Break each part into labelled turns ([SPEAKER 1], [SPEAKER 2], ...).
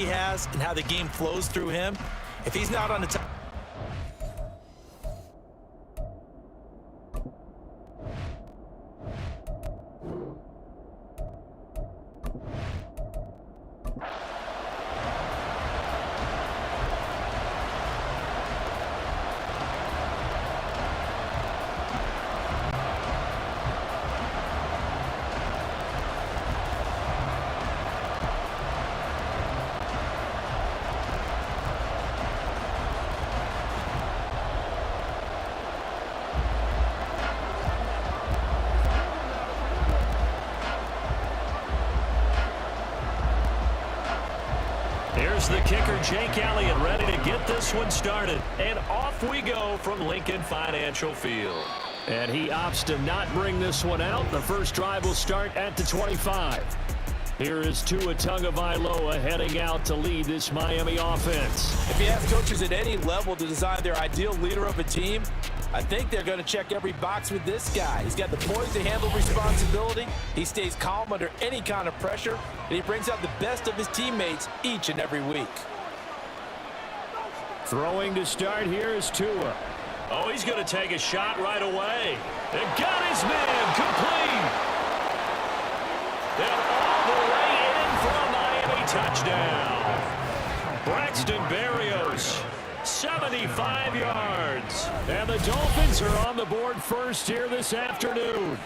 [SPEAKER 1] he has and how the game flows through him, if he's not on the top.
[SPEAKER 2] Here's the kicker, Jake Elliott, ready to get this one started. And off we go from Lincoln Financial Field. And he opts to not bring this one out. The first drive will start at the 25. Here is Tua Tagovailoa heading out to lead this Miami offense.
[SPEAKER 1] If you ask coaches at any level to design their ideal leader of a team, I think they're going to check every box with this guy. He's got the poise to handle responsibility. He stays calm under any kind of pressure, and he brings out the best of his teammates each and every week.
[SPEAKER 2] Throwing to start here is Tua. Oh, he's going to take a shot right away. And got his man complete. And all the way in for a Miami touchdown. Braxton Berrios, 75 yards. And the Dolphins are on the board first here this afternoon.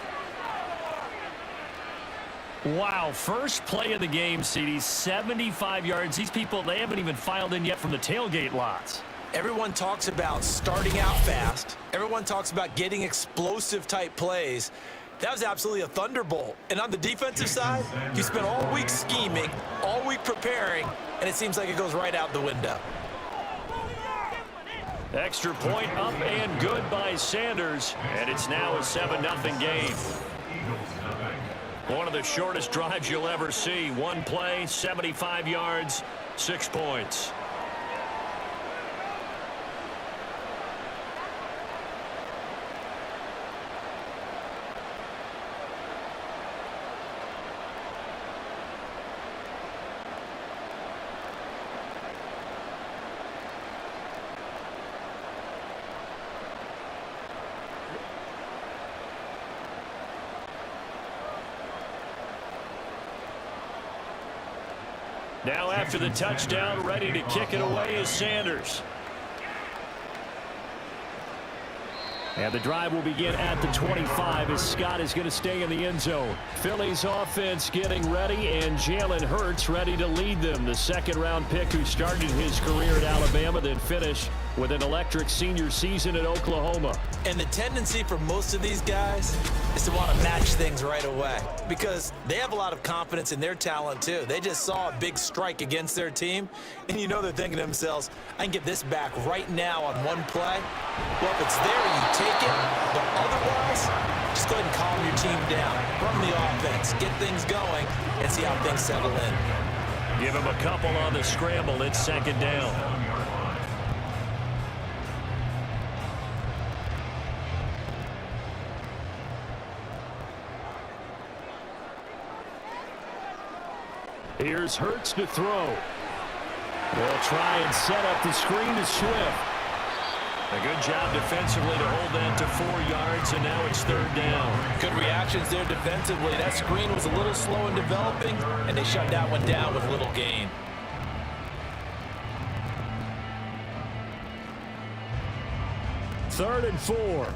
[SPEAKER 2] Wow, first play of the game, CD, 75 yards. These people, they haven't even filed in yet from the tailgate lots.
[SPEAKER 1] Everyone talks about starting out fast. Everyone talks about getting explosive type plays. That was absolutely a thunderbolt. And on the defensive side, you spent all week scheming, all week preparing, and it seems like it goes right out the window.
[SPEAKER 2] Extra point up and good by Sanders, and it's now a 7-0 game. One of the shortest drives you'll ever see. One play, 75 yards, 6 points. Now after the touchdown, ready to kick it away is Sanders. And the drive will begin at the 25 as Scott is going to stay in the end zone. Philly's offense getting ready, and Jalen Hurts ready to lead them. The second-round pick who started his career at Alabama, then finished with an electric senior season at Oklahoma.
[SPEAKER 1] And the tendency for most of these guys is to want to match things right away because they have a lot of confidence in their talent too. They just saw a big strike against their team, and you know they're thinking to themselves, I can get this back right now on one play. Well, if it's there, you take it, but otherwise, just go ahead and calm your team down. Run the offense, get things going, and see how things settle in.
[SPEAKER 2] Give him a couple on the scramble. It's second down. Here's Hurts to throw. They'll try and set up the screen to Swift. A good job defensively to hold that to 4 yards, and now it's third down.
[SPEAKER 1] Good reactions there defensively. That screen was a little slow in developing, and they shut that one down with little gain.
[SPEAKER 2] Third and 4.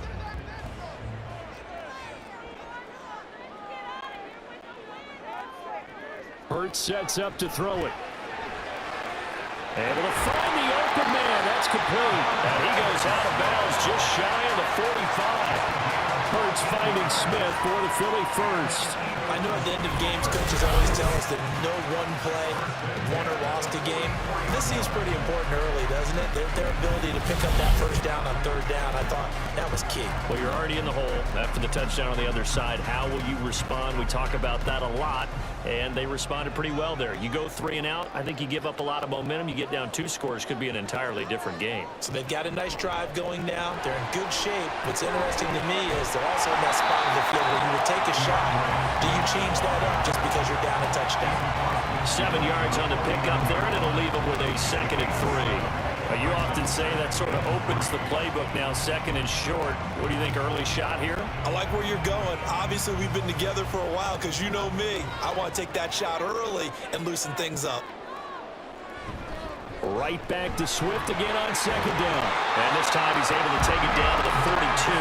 [SPEAKER 2] Hurts sets up to throw it. Able to find the open man. That's complete. And he goes out of bounds just shy of the 45. Hurts finding Smith for the Philly first.
[SPEAKER 1] I know at the end of games, coaches always tell us that no one play won or lost a game. This seems pretty important early, doesn't it? Their ability to pick up that first down on third down, I thought that was key.
[SPEAKER 2] Well, you're already in the hole after the touchdown on the other side. How will you respond? We talk about that a lot, and they responded pretty well there. You go 3 and out, I think you give up a lot of momentum. You get down 2 scores, could be an entirely different game.
[SPEAKER 1] So they've got a nice drive going now. They're in good shape. What's interesting to me is they're also in that spot of the field where you would take a shot. Do you change that up just because you're down a touchdown?
[SPEAKER 2] 7 yards on the pickup there, and it'll leave them with a 2nd and 3. You often say that sort of opens the playbook now, 2nd and short. What do you think, early shot here?
[SPEAKER 1] I like where you're going. Obviously, we've been together for a while because you know me. I want to take that shot early and loosen things up.
[SPEAKER 2] Right back to Swift again on 2nd down. And this time he's able to take it down to the 32.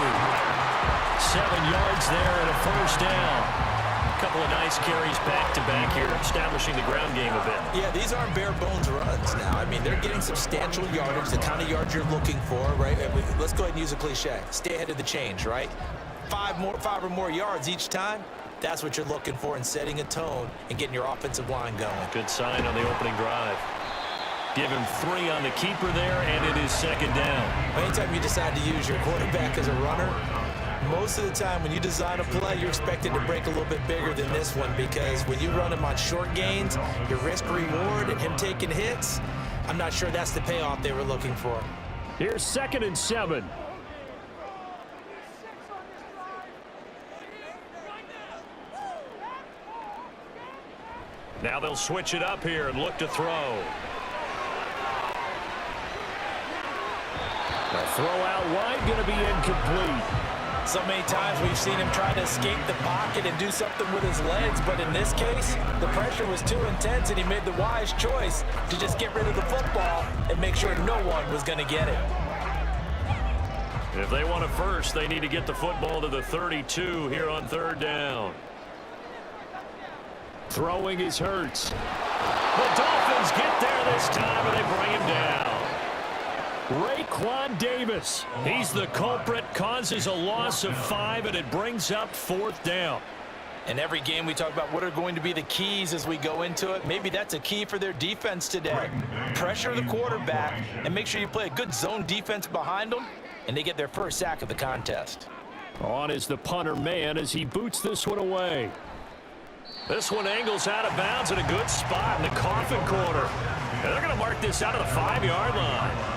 [SPEAKER 2] 7 yards there and a 1st down. A couple of nice carries back-to-back here, establishing the ground game a bit.
[SPEAKER 1] Yeah, these aren't bare-bones runs now. I mean, they're getting substantial yardage, the kind of yards you're looking for, right? Let's go ahead and use a cliche. Stay ahead of the change, right? 5 or more yards each time. That's what you're looking for in setting a tone and getting your offensive line going.
[SPEAKER 2] Good sign on the opening drive. Give him 3 on the keeper there, and it is 2nd down.
[SPEAKER 1] Anytime you decide to use your quarterback as a runner, most of the time when you design a play, you're expected to break a little bit bigger than this one, because when you run him on short gains, your risk-reward and him taking hits, I'm not sure that's the payoff they were looking for.
[SPEAKER 2] Here's 2nd and 7. Now they'll switch it up here and look to throw. The throw out wide, going to be incomplete.
[SPEAKER 1] So many times we've seen him try to escape the pocket and do something with his legs, but in this case, the pressure was too intense and he made the wise choice to just get rid of the football and make sure no one was going to get it.
[SPEAKER 2] If they want a first, they need to get the football to the 32 here on 3rd down. Throwing is Hurts. The Dolphins get there this time, and they bring him down. Raekwon Davis, he's the culprit, causes a loss of 5, and it brings up 4th down.
[SPEAKER 1] In every game we talk about what are going to be the keys as we go into it. Maybe that's a key for their defense today. Pressure the quarterback and make sure you play a good zone defense behind them, and they get their first sack of the contest.
[SPEAKER 2] On is the punter man as he boots this one away. This one angles out of bounds in a good spot in the coffin corner. And they're going to mark this out of the 5-yard line.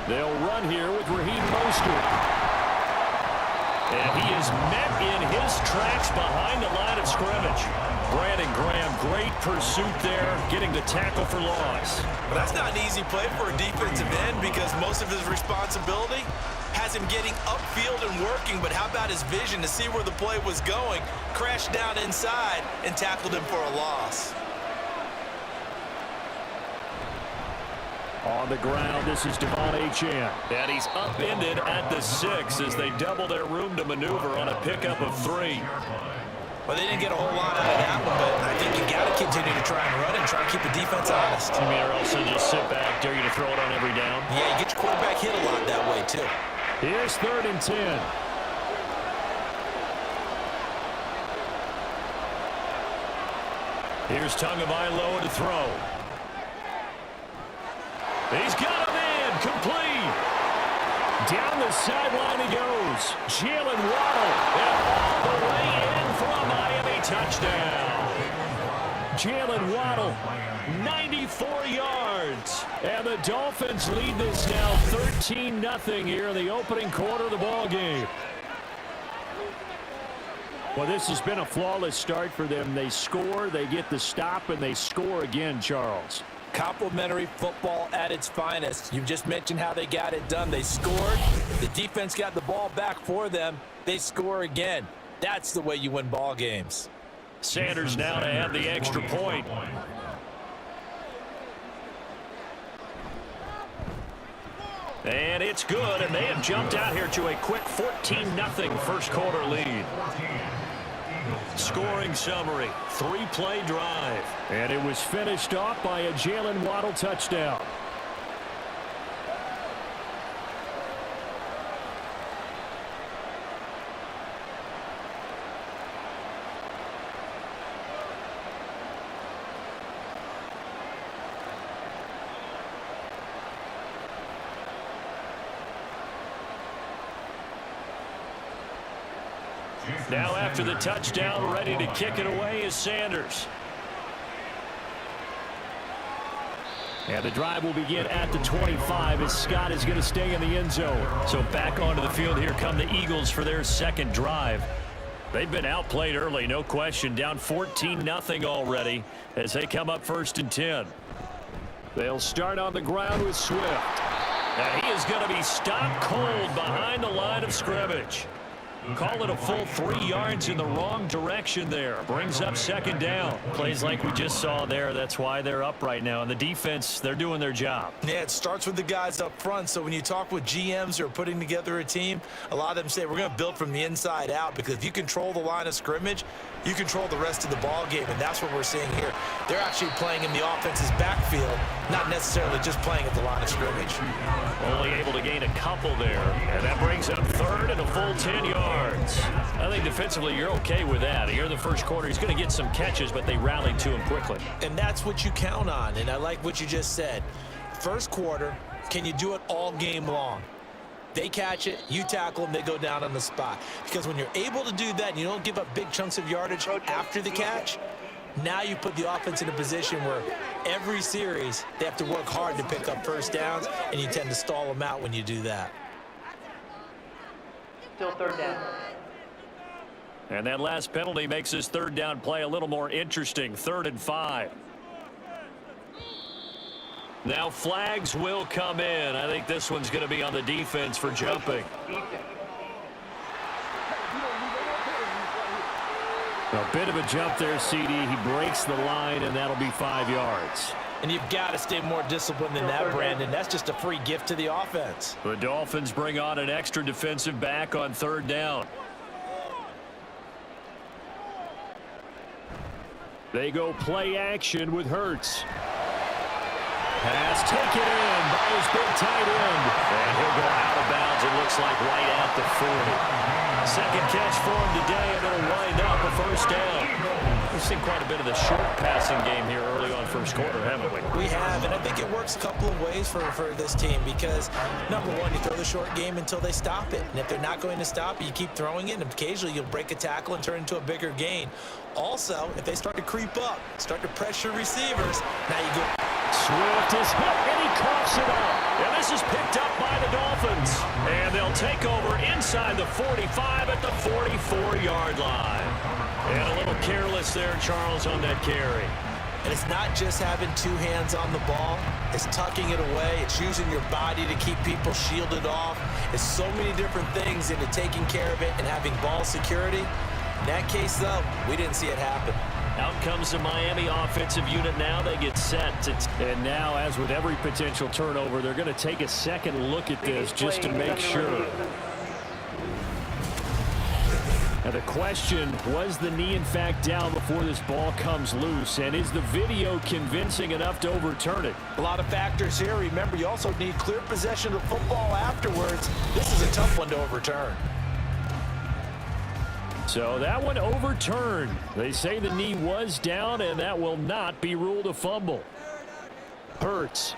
[SPEAKER 2] They'll run here with Raheem Mostert. And he is met in his tracks behind the line of scrimmage. Brandon Graham, great pursuit there, getting the tackle for loss.
[SPEAKER 1] But that's not an easy play for a defensive end because most of his responsibility has him getting upfield and working, but how about his vision to see where the play was going, crashed down inside, and tackled him for a loss.
[SPEAKER 2] On the ground, this is Devon Achane. And he's upended at the 6 as they double their room to maneuver on a pickup of 3.
[SPEAKER 1] Well, they didn't get a whole lot out of that one, but I think you got to continue to try and run and try to keep the defense honest.
[SPEAKER 2] I mean, or else just sit back, dare you to throw it on every down.
[SPEAKER 1] Yeah, you get your quarterback hit a lot that way, too.
[SPEAKER 2] Here's 3rd and 10. Here's Tagovailoa to throw. He's got him in, complete. Down the sideline he goes. Jalen Waddle, and all the way in for a Miami touchdown. Jalen Waddle, 94 yards. And the Dolphins lead this now 13-0 here in the opening quarter of the ball game. Well, this has been a flawless start for them. They score, they get the stop, and they score again, Charles.
[SPEAKER 1] Complimentary football at its finest. You just mentioned how they got it done. They scored. The defense got the ball back for them. They score again. That's the way you win ball games.
[SPEAKER 2] Sanders now to have the extra point. And it's good, and they have jumped out here to a quick 14-0 first quarter lead. Scoring summary, 3-play drive. And it was finished off by a Jalen Waddle touchdown. Now after the touchdown, ready to kick it away is Sanders. And the drive will begin at the 25 as Scott is going to stay in the end zone. So back onto the field here come the Eagles for their second drive. They've been outplayed early, no question. Down 14-0 already as they come up 1st and 10. They'll start on the ground with Swift. And he is going to be stopped cold behind the line of scrimmage. Call it a full 3 yards in the wrong direction there. Brings up 2nd down. Plays like we just saw there. That's why they're up right now. And the defense, they're doing their job.
[SPEAKER 1] Yeah, it starts with the guys up front. So when you talk with GMs who are putting together a team, a lot of them say we're going to build from the inside out, because if you control the line of scrimmage, you control the rest of the ball game, and that's what we're seeing here. They're actually playing in the offense's backfield, not necessarily just playing at the line of scrimmage.
[SPEAKER 2] Only able to gain a couple there, and that brings up 3rd and a full 10 yards. I think defensively you're okay with that. Here in the first quarter, he's going to get some catches, but they rallied to him quickly.
[SPEAKER 1] And that's what you count on, and I like what you just said. First quarter, can you do it all game long? They catch it, you tackle them, they go down on the spot. Because when you're able to do that and you don't give up big chunks of yardage after the catch, now you put the offense in a position where every series they have to work hard to pick up first downs, and you tend to stall them out when you do that.
[SPEAKER 3] Still 3rd down.
[SPEAKER 2] And that last penalty makes this 3rd down play a little more interesting. 3rd and 5. Now flags will come in. I think this one's going to be on the defense for jumping. A bit of a jump there, CD. He breaks the line, and that'll be 5 yards.
[SPEAKER 1] And you've got to stay more disciplined than that, Brandon. That's just a free gift to the offense.
[SPEAKER 2] The Dolphins bring on an extra defensive back on 3rd down. They go play action with Hurts. Pass taken in by his big tight end. And he'll go out of bounds, it looks like, right at the 40. Second catch for him today, and it'll wind up a 1st down. We've seen quite a bit of the short passing game here early on first quarter, haven't we?
[SPEAKER 1] We have, and I think it works a couple of ways for this team, because, number one, you throw the short game until they stop it. And if they're not going to stop it, you keep throwing it, and occasionally you'll break a tackle and turn into a bigger gain. Also, if they start to creep up, start to pressure receivers, now you go.
[SPEAKER 2] Swift is hit, and he coughs it up. And this is picked up by the Dolphins. And they'll take over inside the 45 at the 44-yard line. And a little careless there, Charles, on that carry.
[SPEAKER 1] And it's not just having 2 hands on the ball. It's tucking it away. It's using your body to keep people shielded off. It's so many different things into taking care of it and having ball security. In that case, though, we didn't see it happen.
[SPEAKER 2] Out comes the Miami offensive unit now. They get set. And now, as with every potential turnover, they're going to take a second look at this just to make sure. Now the question, was the knee in fact down before this ball comes loose? And is the video convincing enough to overturn it?
[SPEAKER 1] A lot of factors here. Remember, you also need clear possession of the football afterwards. This is a tough one to overturn.
[SPEAKER 2] So that one overturned. They say the knee was down, and that will not be ruled a fumble. Hurts.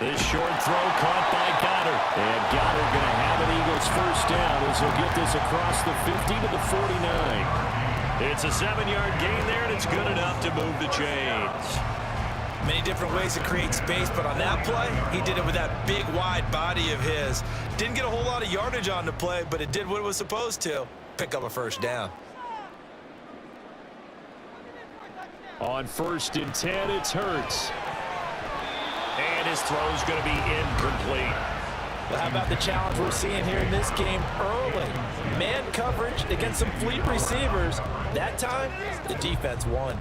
[SPEAKER 2] This short throw caught by Goddard. And Goddard going to have an Eagles 1st down as he'll get this across the 50 to the 49. It's a 7-yard gain there, and it's good enough to move the chains.
[SPEAKER 1] Many different ways to create space, but on that play, he did it with that big, wide body of his. Didn't get a whole lot of yardage on the play, but it did what it was supposed to. Pick up a 1st down.
[SPEAKER 2] On 1st and 10, it's Hurts. And his throw's going to be incomplete.
[SPEAKER 1] Well, how about the challenge we're seeing here in this game early? Man coverage against some fleet receivers. That time, the defense won.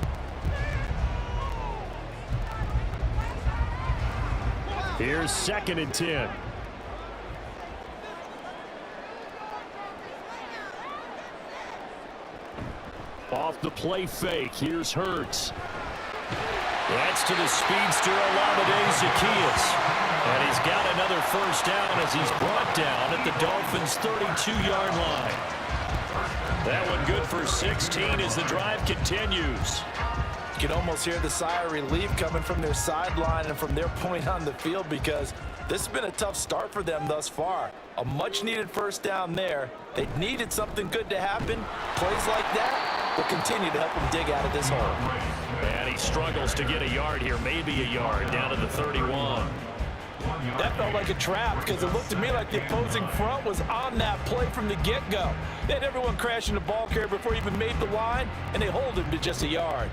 [SPEAKER 2] Here's 2nd and 10. Off the play fake, here's Hurts. That's to the speedster, Olamide Zaccheaus. And he's got another 1st down as he's brought down at the Dolphins' 32-yard line. That one good for 16 as the drive continues.
[SPEAKER 1] You can almost hear the sigh of relief coming from their sideline and from their point on the field, because this has been a tough start for them thus far. A much-needed 1st down there. They needed something good to happen. Plays like that will continue to help them dig out of this hole.
[SPEAKER 2] And he he struggles to get a yard here, maybe a yard, down to the 31.
[SPEAKER 1] That felt like a trap because it looked to me like the opposing front was on that play from the get-go. They had everyone crashing the ball carrier before he even made the line, and they hold him to just a yard.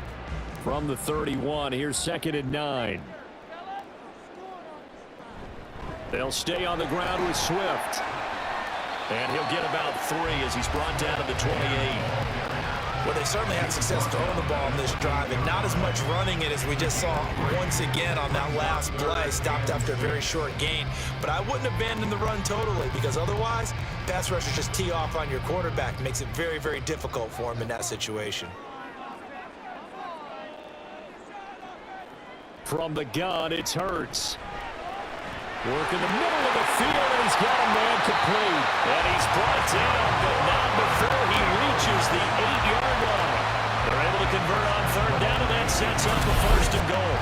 [SPEAKER 2] From the 31, here's 2nd and 9. They'll stay on the ground with Swift. And he'll get about 3 as he's brought down to the 28.
[SPEAKER 1] Well, they certainly had success throwing the ball in this drive, and not as much running it as we just saw once again on that last play. Stopped after a very short gain. But I wouldn't abandon the run totally, because otherwise, pass rushers just tee off on your quarterback. Makes it very, very difficult for him in that situation.
[SPEAKER 2] From the gun, it's Hurts. Work in the middle of the field, and he's got a man complete. And he's brought down, but not before he reaches the 8-yard line. They're able to convert on 3rd down, and that sets up a 1st and goal.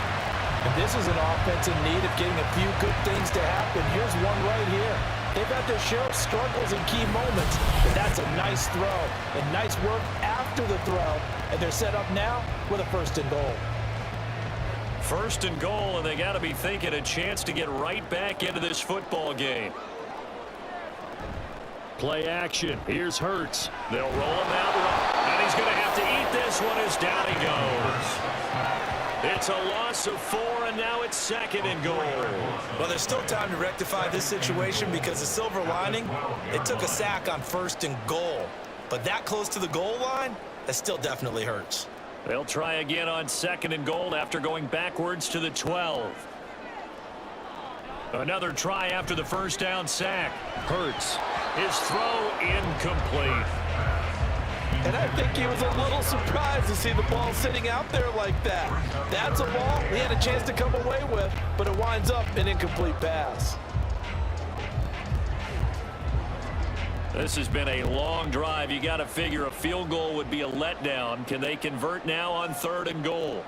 [SPEAKER 1] And this is an offense in need of getting a few good things to happen. Here's one right here. They've had their share of struggles in key moments, but that's a nice throw and nice work after the throw. And they're set up now with a 1st and goal.
[SPEAKER 2] 1st and goal, and they got to be thinking a chance to get right back into this football game. Play action. Here's Hurts. They'll roll him out, and he's going to have to eat this one as down he goes. It's a loss of 4, and now it's 2nd and goal.
[SPEAKER 1] Well, there's still time to rectify this situation because the silver lining, they took a sack on 1st and goal. But that close to the goal line, that still definitely hurts.
[SPEAKER 2] They'll try again on 2nd and goal after going backwards to the 12. Another try after the 1st down sack. Hurts. His throw incomplete.
[SPEAKER 1] And I think he was a little surprised to see the ball sitting out there like that. That's a ball he had a chance to come away with, but it winds up an incomplete pass.
[SPEAKER 2] This has been a long drive. You got to figure a field goal would be a letdown. Can they convert now on 3rd and goal?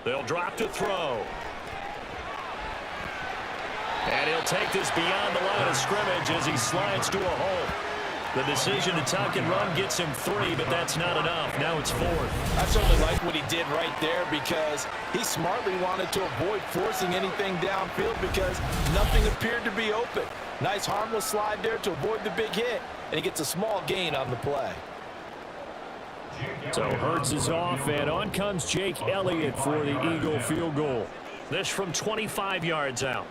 [SPEAKER 2] They'll drop to throw. And he'll take this beyond the line of scrimmage as he slides to a hole. The decision to tuck and run gets him 3, but that's not enough. Now it's 4th.
[SPEAKER 1] I certainly like what he did right there because he smartly wanted to avoid forcing anything downfield because nothing appeared to be open. Nice harmless slide there to avoid the big hit, and he gets a small gain on the play.
[SPEAKER 2] So Hurts is off, and on comes Jake Elliott for the Eagle field goal. This from 25 yards out.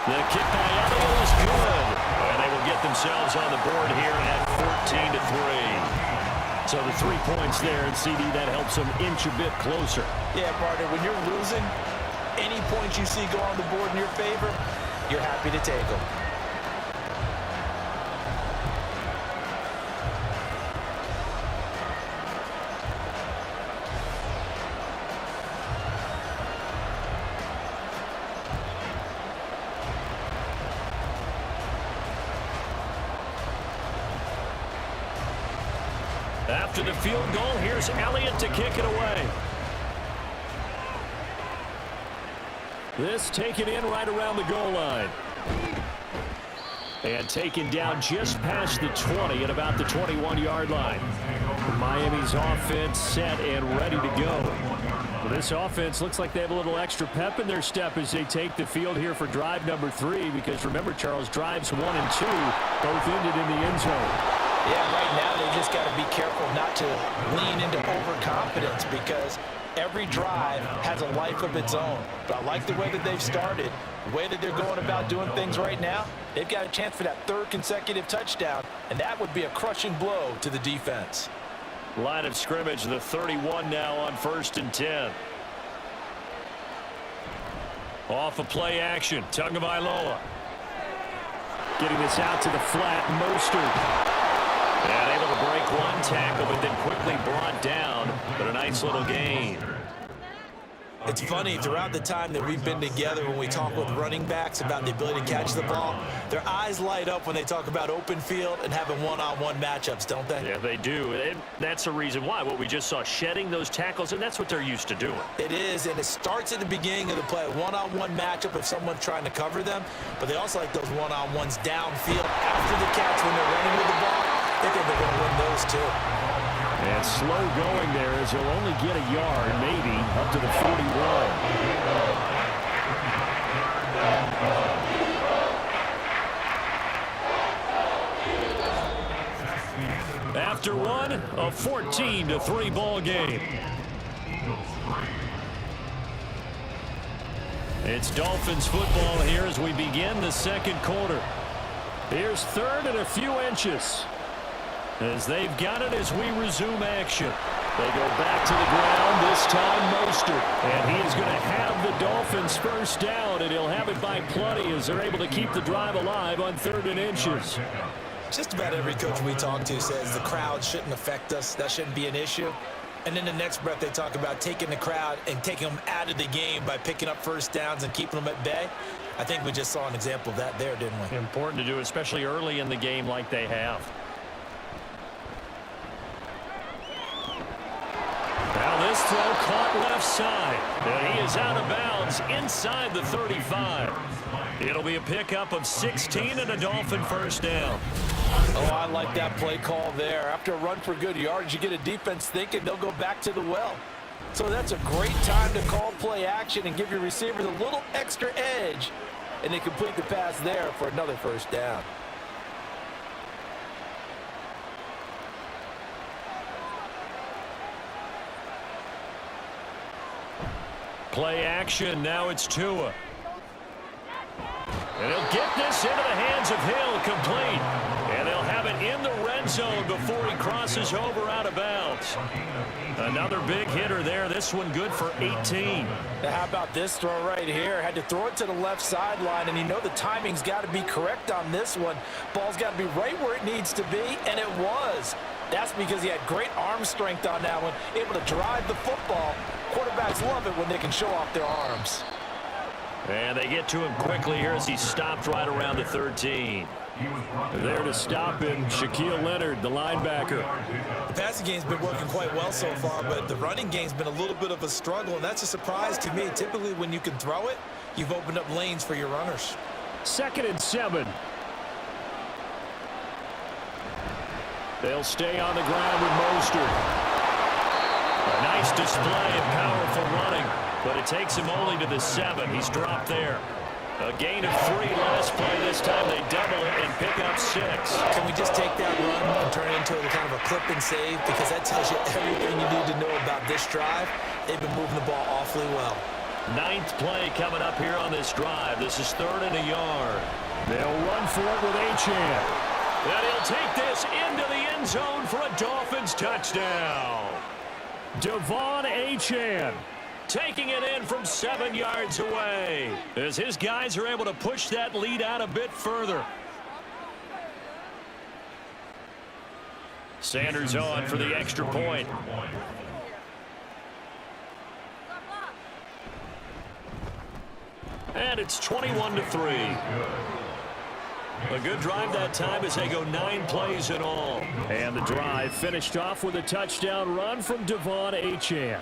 [SPEAKER 2] The kick by Elliott is good. And they will get themselves on the board here at 14-3. So the 3 points there, and CD, that helps them inch a bit closer.
[SPEAKER 1] Yeah, partner, when you're losing, any points you see go on the board in your favor, you're happy to take them.
[SPEAKER 2] After the field goal, here's Elliott to kick it away. This taken in right around the goal line. And taken down just past the 20 at about the 21-yard line. Miami's offense set and ready to go. Well, this offense looks like they have a little extra pep in their step as they take the field here for drive number 3. Because remember, Charles, drives 1 and 2 both ended in the end zone.
[SPEAKER 1] Yeah, right now they just got to be careful not to lean into overconfidence because every drive has a life of its own. But I like the way that they've started, the way that they're going about doing things right now. They've got a chance for that 3rd consecutive touchdown, and that would be a crushing blow to the defense.
[SPEAKER 2] Line of scrimmage, the 31 now on 1st and 10. Off of play action, Tagovailoa. Getting this out to the flat, Mostert. And able to break one tackle, but then quickly brought down. But a nice little gain.
[SPEAKER 1] It's funny, throughout the time that we've been together when we talk with running backs about the ability to catch the ball, their eyes light up when they talk about open field and having one-on-one matchups, don't they?
[SPEAKER 2] Yeah, they do. And that's the reason why. What we just saw, shedding those tackles, and that's what they're used to doing.
[SPEAKER 1] It is, and it starts at the beginning of the play. One-on-one matchup if someone's trying to cover them, but they also like those one-on-ones downfield after the catch when they're running with the ball. They think they're going to win those too.
[SPEAKER 2] And slow going there as he'll only get a yard, maybe, up to the 41. After one, a 14-3 ball game. It's Dolphins football here as we begin the second quarter. Here's third and a few inches. As they've got it as we resume action. They go back to the ground, this time Mostert. And he is going to have the Dolphins first down, and he'll have it by plenty as they're able to keep the drive alive on third and inches.
[SPEAKER 1] Just about every coach we talk to says the crowd shouldn't affect us. That shouldn't be an issue. And in the next breath, they talk about taking the crowd and taking them out of the game by picking up first downs and keeping them at bay. I think we just saw an example of that there, didn't we?
[SPEAKER 2] Important to do, especially early in the game like they have. Now this throw caught left side. And he is out of bounds inside the 35. It'll be a pickup of 16 and a Dolphin first down.
[SPEAKER 1] Oh, I like that play call there. After a run for good yards, you get a defense thinking they'll go back to the well. So that's a great time to call play action and give your receivers a little extra edge. And they complete the pass there for another first down.
[SPEAKER 2] Play action. Now it's Tua. And he'll get this into the hands of Hill, complete. And they'll have it in the red zone before he crosses over out of bounds. Another big hitter there. This one good for 18.
[SPEAKER 1] Now how about this throw right here? Had to throw it to the left sideline, and you know the timing's got to be correct on this one. Ball's got to be right where it needs to be, and it was. That's because he had great arm strength on that one, able to drive the football. Quarterbacks love it when they can show off their arms.
[SPEAKER 2] And they get to him quickly here as he stopped right around the 13. There to stop him, Shaquille Leonard, the linebacker.
[SPEAKER 1] The passing game's been working quite well so far, but the running game's been a little bit of a struggle, and that's a surprise to me. Typically, when you can throw it, you've opened up lanes for your runners.
[SPEAKER 2] 2nd and 7. They'll stay on the ground with Mostert. A nice display of powerful running, but it takes him only to the 7. He's dropped there. A gain of 3 last play. This time they double it and pick up 6.
[SPEAKER 1] Can we just take that run and turn it into a kind of a clip and save? Because that tells you everything you need to know about this drive. They've been moving the ball awfully well.
[SPEAKER 2] 9th play coming up here on this drive. This is 3rd and a yard. They'll run for it with Achane. And he'll take this into the end zone for a Dolphins touchdown. Devon Achane taking it in from 7 yards away as his guys are able to push that lead out a bit further. Sanders on for the extra point. And it's 21-3. A good drive that time as they go 9 plays in all. And the drive finished off with a touchdown run from Devon Achane.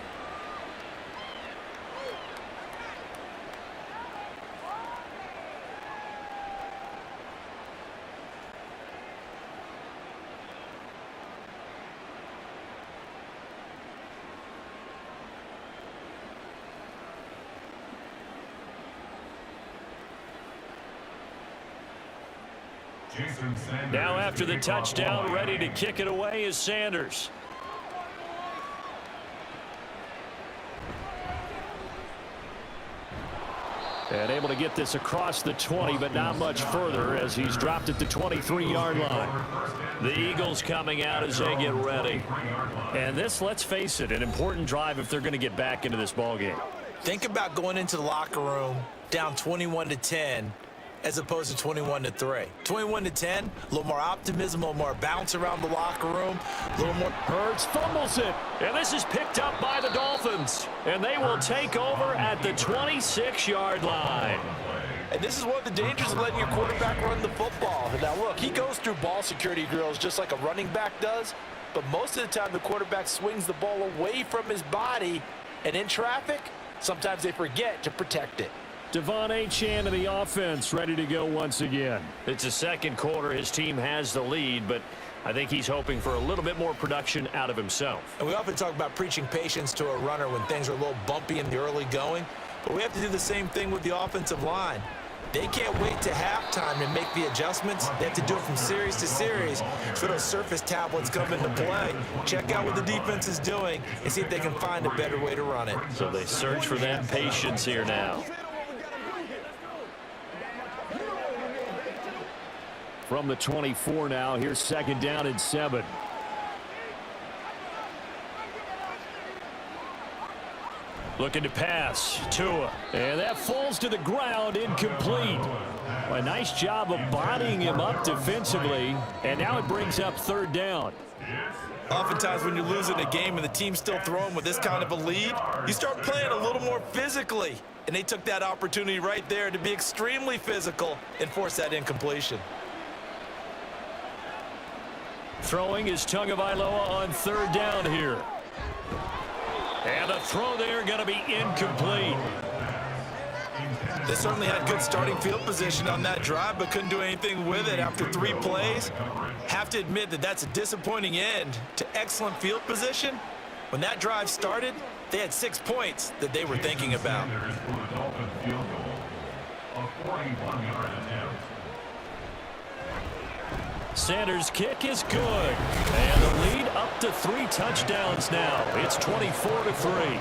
[SPEAKER 2] Now after the touchdown, ready to kick it away is Sanders. And able to get this across the 20, but not much further as he's dropped it to 23-yard line. The Eagles coming out as they get ready. And this, let's face it, an important drive if they're going to get back into this ballgame.
[SPEAKER 1] Think about going into the locker room down 21-10. As opposed to 21-3. 21-10, a little more optimism, a little more bounce around the locker room, a little more.
[SPEAKER 2] Hurts fumbles it, and this is picked up by the Dolphins, and they will take over at the 26-yard line.
[SPEAKER 1] And this is one of the dangers of letting your quarterback run the football. Now look, he goes through ball security drills just like a running back does, but most of the time the quarterback swings the ball away from his body, and in traffic, sometimes they forget to protect it.
[SPEAKER 2] Devon Achane of the offense ready to go once again. It's the second quarter. His team has the lead, but I think he's hoping for a little bit more production out of himself.
[SPEAKER 1] And we often talk about preaching patience to a runner when things are a little bumpy in the early going, but we have to do the same thing with the offensive line. They can't wait to halftime to make the adjustments. They have to do it from series to series so those surface tablets come into play. Check out what the defense is doing and see if they can find a better way to run it.
[SPEAKER 2] So they search for that patience here now. From the 24 now, here's second down and 7. Looking to pass, Tua. And that falls to the ground, incomplete. Well, a nice job of bodying him up defensively, and now it brings up third down.
[SPEAKER 1] Oftentimes when you're losing a game and the team's still throwing with this kind of a lead, you start playing a little more physically. And they took that opportunity right there to be extremely physical and force that incompletion.
[SPEAKER 2] Throwing is Tagovailoa on third down here. And the throw there going to be incomplete.
[SPEAKER 1] They certainly had good starting field position on that drive, but couldn't do anything with it after 3 plays. Have to admit that that's a disappointing end to excellent field position. When that drive started, they had 6 points that they were thinking about.
[SPEAKER 2] Sanders' kick is good. And the lead up to 3 touchdowns now. It's 24-3.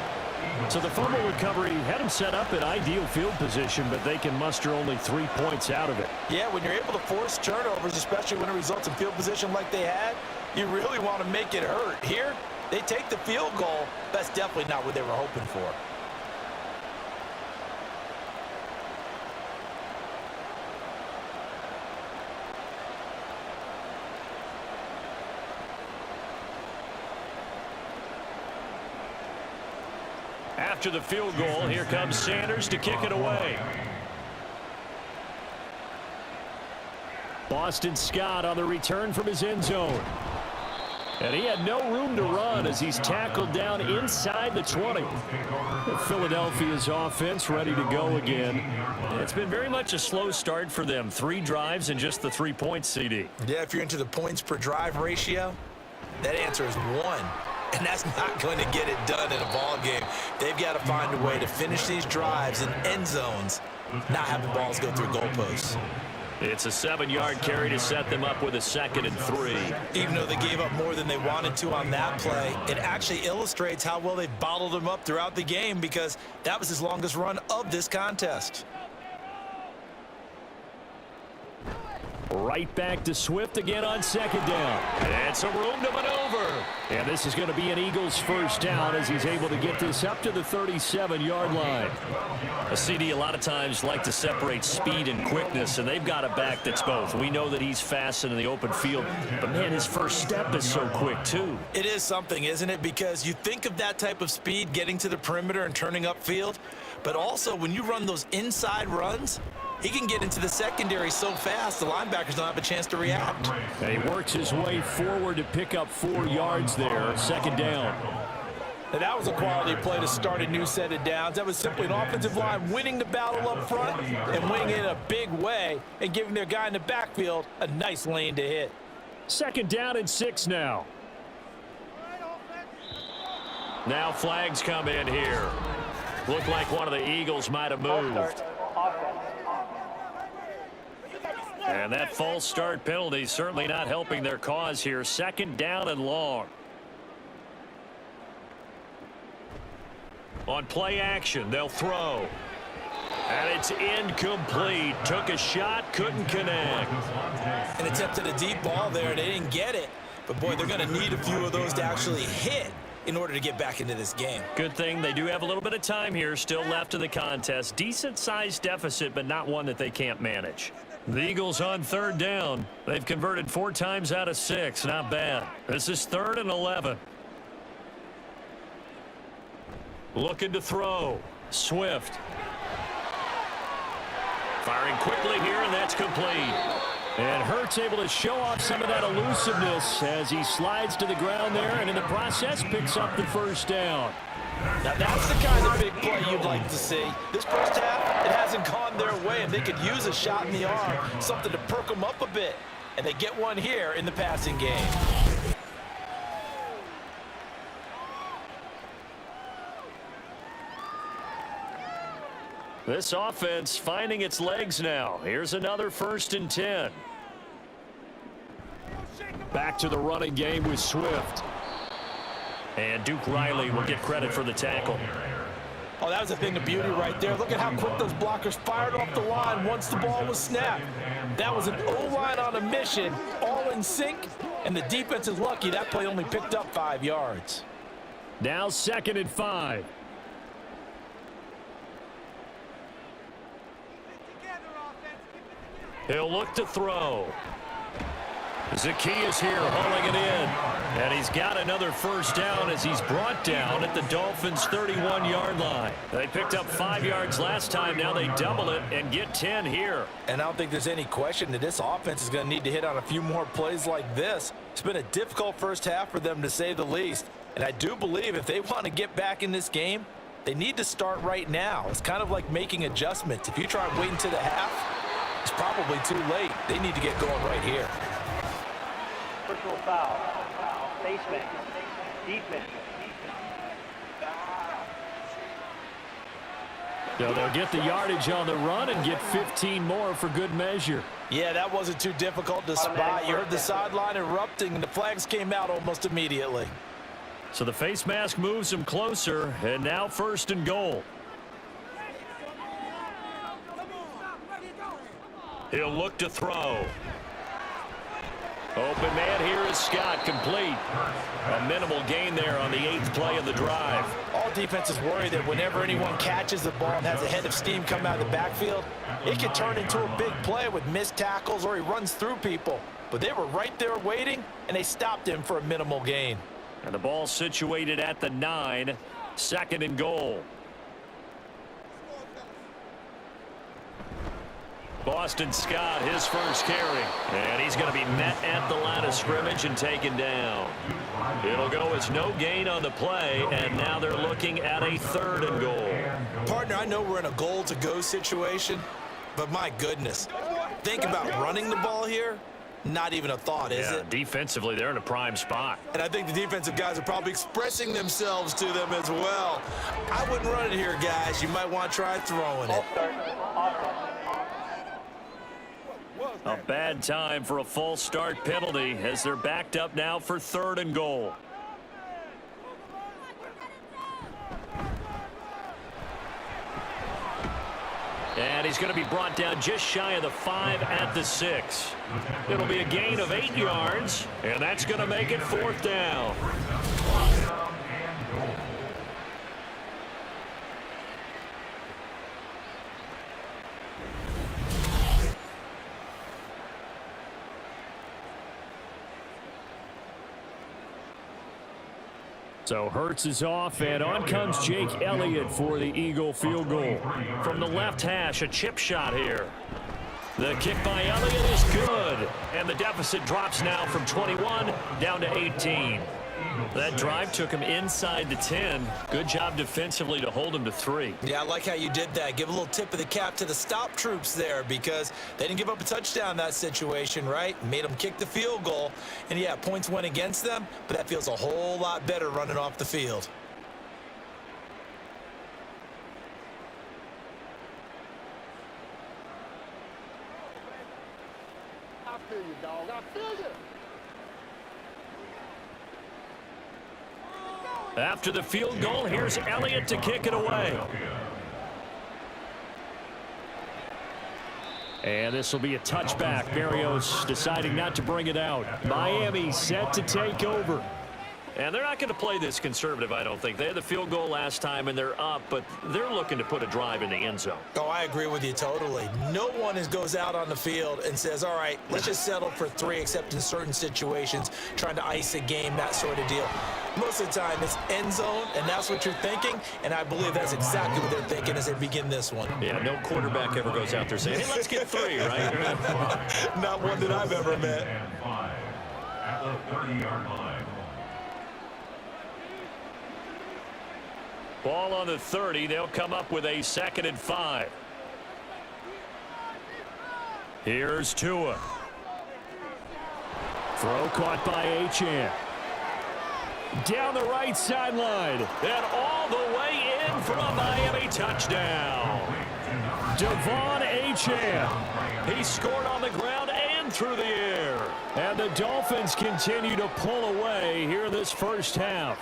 [SPEAKER 2] So the fumble recovery had him set up in ideal field position, but they can muster only 3 points out of it.
[SPEAKER 1] Yeah, when you're able to force turnovers, especially when it results in field position like they had, you really want to make it hurt. Here, they take the field goal. That's definitely not what they were hoping for.
[SPEAKER 2] After the field goal, here comes Sanders to kick it away. Boston Scott on the return from his end zone. And he had no room to run as he's tackled down inside the 20. Philadelphia's offense ready to go again. It's been very much a slow start for them. 3 drives and just the 3 points, CD.
[SPEAKER 1] Yeah, if you're into the points per drive ratio, that answer is 1. And that's not going to get it done in a ball game. They've got to find a way to finish these drives in end zones, not having balls go through goalposts.
[SPEAKER 2] It's a 7-yard carry to set them up with a 2nd and 3.
[SPEAKER 1] Even though they gave up more than they wanted to on that play, it actually illustrates how well they bottled them up throughout the game, because that was his longest run of this contest.
[SPEAKER 2] Right back to Swift again on 2nd down. And some room to maneuver. And this is going to be an Eagles first down as he's able to get this up to the 37-yard line. A CD a lot of times like to separate speed and quickness, and they've got a back that's both. We know that he's fast in the open field, but man, his first step is so quick too.
[SPEAKER 1] It is something, isn't it? Because you think of that type of speed getting to the perimeter and turning upfield, but also when you run those inside runs, he can get into the secondary so fast the linebackers don't have a chance to react.
[SPEAKER 2] And he works his way forward to pick up 4 yards there. 2nd down.
[SPEAKER 1] Now that was a quality play to start a new set of downs. That was simply an offensive line winning the battle up front and winning it in a big way and giving their guy in the backfield a nice lane to hit.
[SPEAKER 2] 2nd down and 6 now. Now flags come in here. Looked like one of the Eagles might have moved. And that false start penalty certainly not helping their cause here. 2nd down and long. On play action, they'll throw. And it's incomplete. Took a shot, couldn't connect.
[SPEAKER 1] And attempted a deep ball there. They didn't get it. But, boy, they're going to need a few of those to actually hit in order to get back into this game.
[SPEAKER 2] Good thing they do have a little bit of time here still left in the contest. Decent-sized deficit, but not one that they can't manage. The Eagles on 3rd down. They've converted 4 times out of 6. Not bad. This is 3rd and 11. Looking to throw. Swift. Firing quickly here, and that's complete. And Hurts able to show off some of that elusiveness as he slides to the ground there, and in the process picks up the 1st down.
[SPEAKER 1] Now that's the kind of big play you'd like to see. This first half, it hasn't gone their way, and they could use a shot in the arm, something to perk them up a bit. And they get one here in the passing game.
[SPEAKER 2] This offense finding its legs now. Here's another 1st and 10. Back to the running game with Swift. And Duke Riley will get credit for the tackle.
[SPEAKER 1] Oh, that was a thing of beauty right there. Look at how quick those blockers fired off the line once the ball was snapped. That was an O-line on a mission, all in sync, and the defense is lucky that play only picked up 5 yards.
[SPEAKER 2] Now 2nd and 5. He'll look to throw. Zacchaeus here hauling it in. And he's got another 1st down as he's brought down at the Dolphins' 31-yard line. They picked up 5 yards last time. Now they double it and get 10 here.
[SPEAKER 1] And I don't think there's any question that this offense is going to need to hit on a few more plays like this. It's been a difficult first half for them, to say the least. And I do believe if they want to get back in this game, they need to start right now. It's kind of like making adjustments. If you try and wait until the half, it's probably too late. They need to get going right here.
[SPEAKER 3] Personal foul. Face mask. Defense.
[SPEAKER 2] So they'll get the yardage on the run and get 15 more for good measure.
[SPEAKER 1] Yeah, that wasn't too difficult to spot. You heard the sideline erupting, and the flags came out almost immediately.
[SPEAKER 2] So the face mask moves him closer, and now 1st and goal. He'll look to throw. Open man here is Scott, complete. A minimal gain there on the 8th play of the drive.
[SPEAKER 1] All defenses worry that whenever anyone catches the ball and has a head of steam come out of the backfield, it can turn into a big play with missed tackles or he runs through people. But they were right there waiting, and they stopped him for a minimal gain.
[SPEAKER 2] And the ball situated at the 9, 2nd and goal. Boston Scott, his 1st carry. And he's going to be met at the line of scrimmage and taken down. It'll go as no gain on the play, and now they're looking at a 3rd and goal.
[SPEAKER 1] Partner, I know we're in a goal-to-go situation, but my goodness. Think about running the ball here. Not even a thought, is it?
[SPEAKER 2] Defensively, they're in a prime spot.
[SPEAKER 1] And I think the defensive guys are probably expressing themselves to them as well. I wouldn't run it here, guys. You might want to try throwing it.
[SPEAKER 2] A bad time for a false start penalty as they're backed up now for 3rd and goal. And he's going to be brought down just shy of the 5 at the 6. It'll be a gain of 8 yards, and that's going to make it 4th down. So Hurts is off, and on comes Jake Elliott for the Eagle field goal. From the left hash, a chip shot here. The kick by Elliott is good, and the deficit drops now from 21 down to 18. That drive took him inside the 10. Good job defensively to hold him to 3.
[SPEAKER 1] Yeah, I like how you did that. Give a little tip of the cap to the stop troops there because they didn't give up a touchdown in that situation, right? Made them kick the field goal. And, yeah, points went against them, but that feels a whole lot better running off the field.
[SPEAKER 4] I feel you, dog. I feel you.
[SPEAKER 2] After the field goal, here's Elliott to kick it away. And this will be a touchback. Berrios deciding not to bring it out. Miami set to take over. And they're not going to play this conservative, I don't think. They had the field goal last time, and they're up, but they're looking to put a drive in the end zone.
[SPEAKER 1] Oh, I agree with you totally. No one goes out on the field and says, all right, let's just settle for 3, except in certain situations, trying to ice a game, that sort of deal. Most of the time, it's end zone, and that's what you're thinking, and I believe that's exactly what they're thinking as they begin this one.
[SPEAKER 2] Yeah, no quarterback ever goes out there saying, hey, let's get 3, right?
[SPEAKER 1] Not one that I've ever met.
[SPEAKER 5] At the 30-yard line.
[SPEAKER 2] Ball on the 30. They'll come up with a 2nd and 5. Here's Tua. Throw caught by Achane. Down the right sideline. And all the way in for a Miami touchdown. Devon Achane. He scored on the ground and through the air. And the Dolphins continue to pull away here in this first half.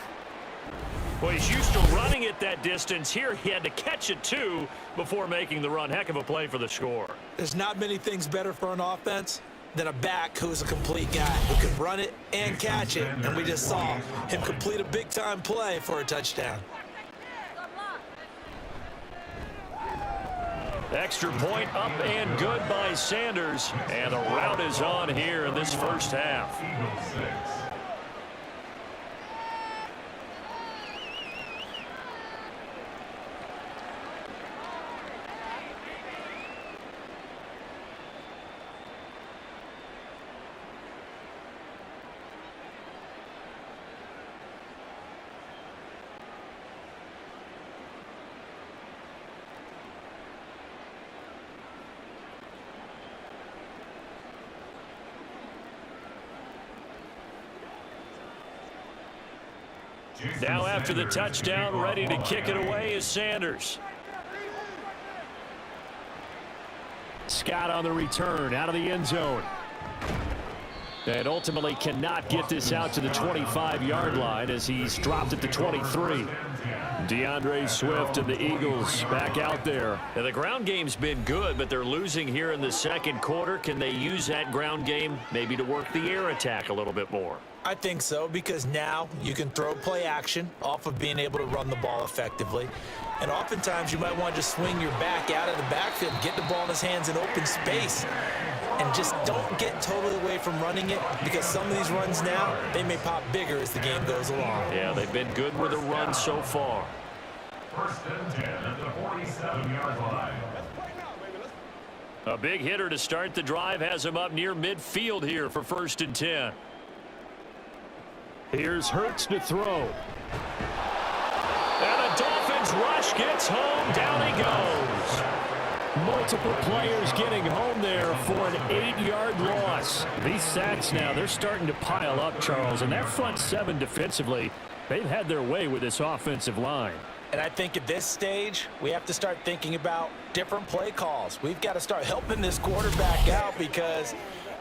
[SPEAKER 2] Well, he's used to running it that distance. Here he had to catch it, too, before making the run. Heck of a play for the score.
[SPEAKER 1] There's not many things better for an offense than a back who's a complete guy who can run it and catch it. And we just saw him complete a big-time play for a touchdown.
[SPEAKER 2] Extra point up and good by Sanders. And the route is on here in this first half. Now after the touchdown, ready to kick it away is Sanders. Scott on the return, out of the end zone. And ultimately cannot get this out to the 25-yard line as he's dropped at the 23. DeAndre Swift and the Eagles back out there. Now, the ground game's been good, but they're losing here in the second quarter. Can they use that ground game maybe to work the air attack a little bit more?
[SPEAKER 1] I think so, because now you can throw play action off of being able to run the ball effectively. And oftentimes you might want to just swing your back out of the backfield, get the ball in his hands in open space, and just don't get totally away from running it, because some of these runs now, they may pop bigger as the game goes along.
[SPEAKER 2] Yeah, they've been good with the run so far.
[SPEAKER 5] 1st and 10 at the 47-yard line.
[SPEAKER 2] A big hitter to start the drive has him up near midfield here for 1st and 10. Here's Hurts to throw. And the Dolphins rush gets home. Down he goes. Multiple players getting home there for an 8-yard loss. These sacks now, they're starting to pile up, Charles. And that front 7 defensively, they've had their way with this offensive line.
[SPEAKER 1] And I think at this stage, we have to start thinking about different play calls. We've got to start helping this quarterback out, because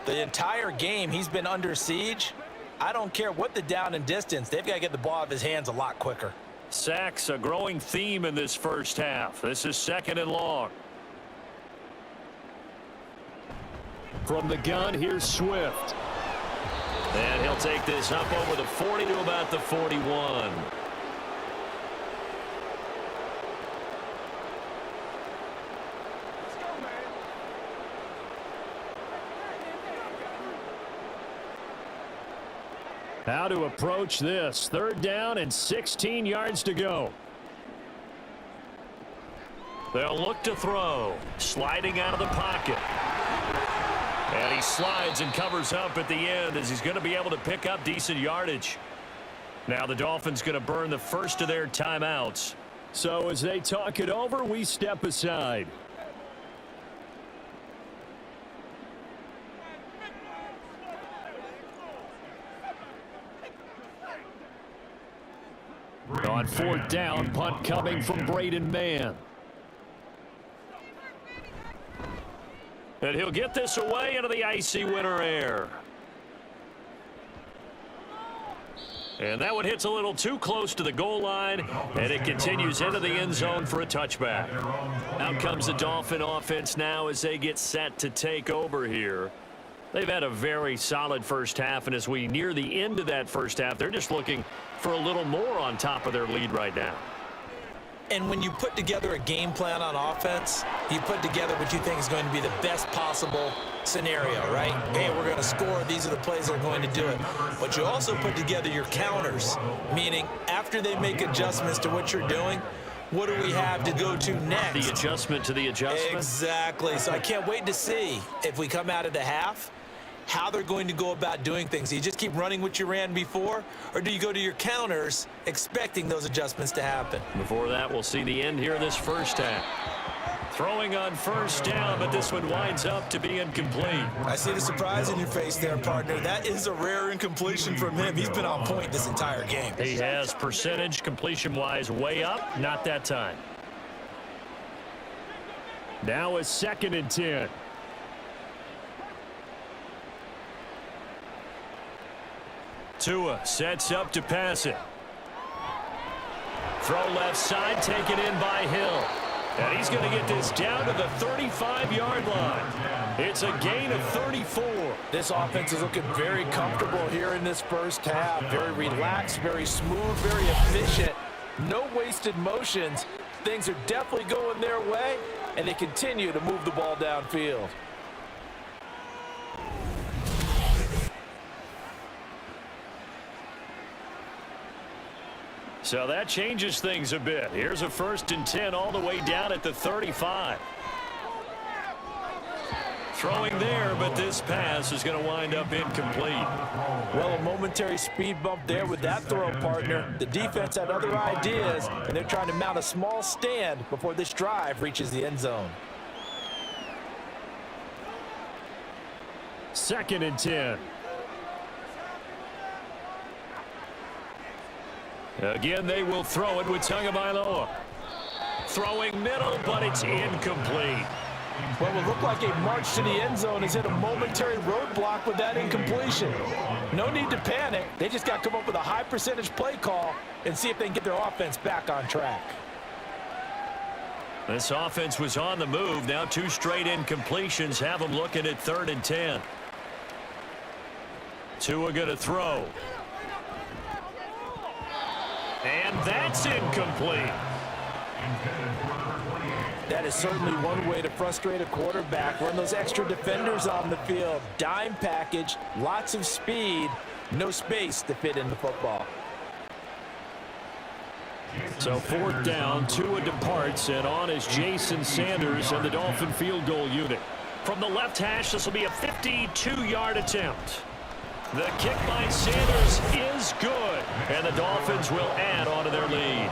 [SPEAKER 1] the entire game he's been under siege. I don't care what the down and distance. They've got to get the ball out of his hands a lot quicker.
[SPEAKER 2] Sacks, a growing theme in this first half. This is 2nd and long. From the gun, here's Swift. And he'll take this up over the 40 to about the 41. How to approach this. 3rd down and 16 yards to go. They'll look to throw. Sliding out of the pocket. And he slides and covers up at the end as he's going to be able to pick up decent yardage. Now the Dolphins going to burn the first of their timeouts. So as they talk it over, we step aside. On 4th down, punt coming from Braden Mann. And he'll get this away into the icy winter air. And that one hits a little too close to the goal line, and it continues into the end zone for a touchback. Out comes the Dolphin offense now as they get set to take over here. They've had a very solid first half, and as we near the end of that first half, they're just looking for a little more on top of their lead right now.
[SPEAKER 1] And when you put together a game plan on offense, you put together what you think is going to be the best possible scenario, right? Hey, we're going to score. These are the plays that are going to do it. But you also put together your counters, meaning after they make adjustments to what you're doing, what do we have to go to next?
[SPEAKER 2] The adjustment to the adjustment?
[SPEAKER 1] Exactly. So I can't wait to see if we come out of the half how they're going to go about doing things. Do you just keep running what you ran before, or do you go to your counters expecting those adjustments to happen?
[SPEAKER 2] Before that, we'll see the end here of this first half. Throwing on first down, but this one winds up to be incomplete.
[SPEAKER 1] I see the surprise in your face there, partner. That is a rare incompletion from him. He's been on point this entire game.
[SPEAKER 2] He has percentage completion-wise way up, not that time. Now a 2nd and 10. Tua sets up to pass it. Throw left side, taken in by Hill. And he's going to get this down to the 35-yard line. It's a gain of 34.
[SPEAKER 1] This offense is looking very comfortable here in this first half. Very relaxed, very smooth, very efficient. No wasted motions. Things are definitely going their way, and they continue to move the ball downfield.
[SPEAKER 2] So that changes things a bit. Here's a 1st and 10 all the way down at the 35. Throwing there, but this pass is going to wind up incomplete.
[SPEAKER 1] Well, a momentary speed bump there with that throw, partner. The defense had other ideas, and they're trying to mount a small stand before this drive reaches the end zone.
[SPEAKER 2] 2nd and 10. Again, they will throw it with Tagovailoa. Throwing middle, but it's incomplete.
[SPEAKER 1] What will look like a march to the end zone has hit a momentary roadblock with that incompletion. No need to panic. They just got to come up with a high percentage play call and see if they can get their offense back on track.
[SPEAKER 2] This offense was on the move. Now 2 straight incompletions have them looking at 3rd and 10. Tua going to throw. And that's incomplete.
[SPEAKER 1] That is certainly one way to frustrate a quarterback. Run those extra defenders on the field. Dime package, lots of speed, no space to fit in the football.
[SPEAKER 2] So 4th down, Tua departs, and on is Jason Sanders and the Dolphin field goal unit. From the left hash, this will be a 52-yard attempt. The kick by Sanders is good, and the Dolphins will add on to their lead.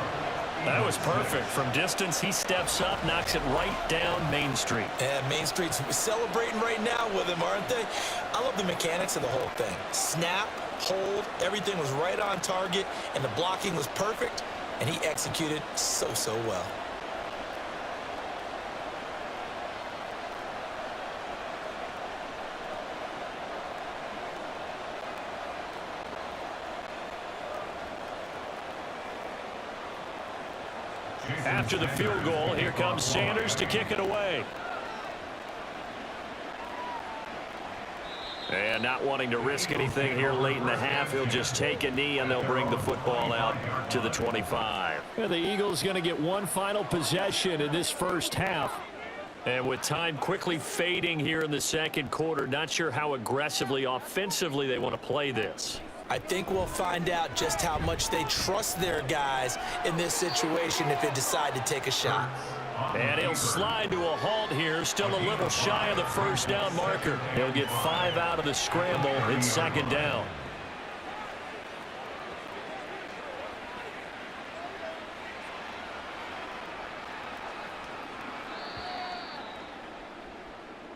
[SPEAKER 2] That was perfect. From distance, he steps up, knocks it right down Main Street.
[SPEAKER 1] And Main Street's celebrating right now with him, aren't they? I love the mechanics of the whole thing. Snap, hold, everything was right on target, and the blocking was perfect, and he executed so well.
[SPEAKER 2] After the field goal, here comes Sanders to kick it away. And not wanting to risk anything here late in the half, he'll just take a knee and they'll bring the football out to the 25. And the Eagles going to get one final possession in this first half. And with time quickly fading here in the second quarter, not sure how aggressively, offensively they want to play this.
[SPEAKER 1] I think we'll find out just how much they trust their guys in this situation if they decide to take a shot.
[SPEAKER 2] And he'll slide to a halt here, still a little shy of the first down marker. He'll get 5 out of the scramble in 2nd down.